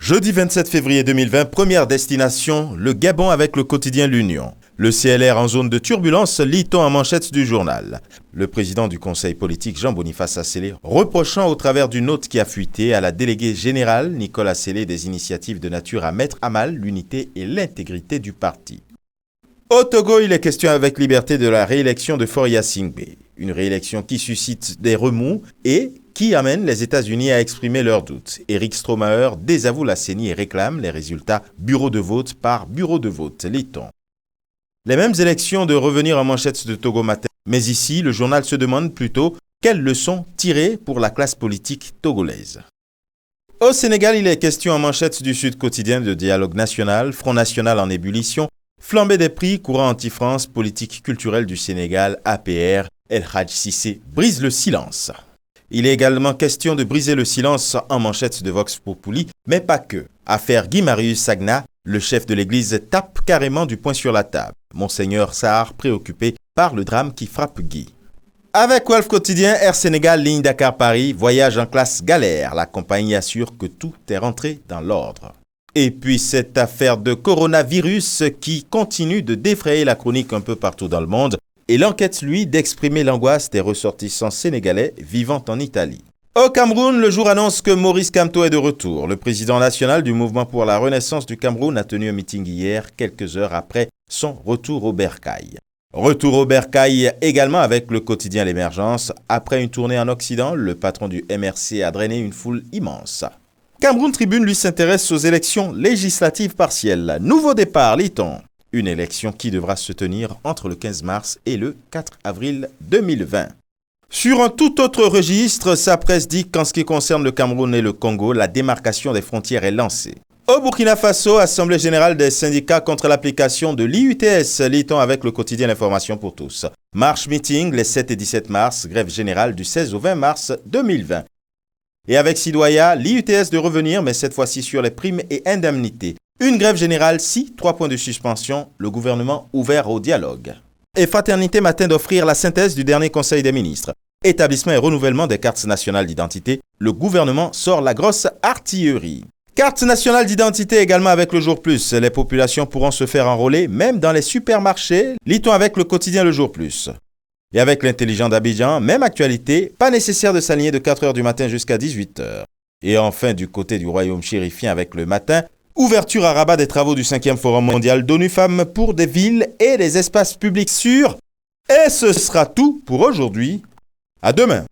Jeudi 27 février 2020, première destination, le Gabon avec le quotidien L'Union. Le CLR en zone de turbulence, lit-on en manchette du journal. Le président du conseil politique, Jean-Boniface Assélé, reprochant au travers d'une note qui a fuité à la déléguée générale, Nicole Assélé, des initiatives de nature à mettre à mal l'unité et l'intégrité du parti. Au Togo, il est question avec liberté de la réélection de Faure Gnassingbé. Une réélection qui suscite des remous et qui amène les États-Unis à exprimer leurs doutes. Éric Stromaer désavoue la CENI et réclame les résultats bureau de vote par bureau de vote, lit-on. Les mêmes élections de revenir en manchette de Togo Matin, mais ici, le journal se demande plutôt quelles leçons tirer pour la classe politique togolaise. Au Sénégal, il est question en manchette du Sud Quotidien de dialogue national, Front National en ébullition, flambée des prix, courant anti-France, politique culturelle du Sénégal, APR, El Hadj Cissé brise le silence. Il est également question de briser le silence en manchette de Vox Populi, mais pas que. Affaire Guy Marius Sagna, le chef de l'église tape carrément du poing sur la table. Monseigneur Sarr préoccupé par le drame qui frappe Guy. Avec Wolf Quotidien, Air Sénégal, ligne Dakar-Paris, voyage en classe galère. La compagnie assure que tout est rentré dans l'ordre. Et puis cette affaire de coronavirus qui continue de défrayer la chronique un peu partout dans le monde. Et l'enquête, lui, d'exprimer l'angoisse des ressortissants sénégalais vivant en Italie. Au Cameroun, le jour annonce que Maurice Kamto est de retour. Le président national du mouvement pour la renaissance du Cameroun a tenu un meeting hier, quelques heures après son retour au bercail. Retour au bercail également avec le quotidien L'Émergence. Après une tournée en Occident, le patron du MRC a drainé une foule immense. Cameroun Tribune, lui, s'intéresse aux élections législatives partielles. Nouveau départ, lit-on. Une élection qui devra se tenir entre le 15 mars et le 4 avril 2020. Sur un tout autre registre, sa presse dit qu'en ce qui concerne le Cameroun et le Congo, la démarcation des frontières est lancée. Au Burkina Faso, Assemblée générale des syndicats contre l'application de l'IUTS, lit-on avec le quotidien L'Information pour tous. Marche meeting les 7 et 17 mars, grève générale du 16 au 20 mars 2020. Et avec Sidoya, l'IUTS de revenir, mais cette fois-ci sur les primes et indemnités. Une grève générale, 3 points de suspension, le gouvernement ouvert au dialogue. Et Fraternité Matin d'offrir la synthèse du dernier Conseil des ministres. Établissement et renouvellement des cartes nationales d'identité, le gouvernement sort la grosse artillerie. Carte nationale d'identité également avec le Jour Plus. Les populations pourront se faire enrôler même dans les supermarchés, lit-on avec le quotidien Le Jour Plus. Et avec l'intelligent d'Abidjan, même actualité, pas nécessaire de s'aligner de 4h du matin jusqu'à 18h. Et enfin du côté du royaume chérifien avec le matin, ouverture à Rabat des travaux du 5e Forum mondial d'ONU Femmes pour des villes et des espaces publics sûrs. Et ce sera tout pour aujourd'hui. À demain.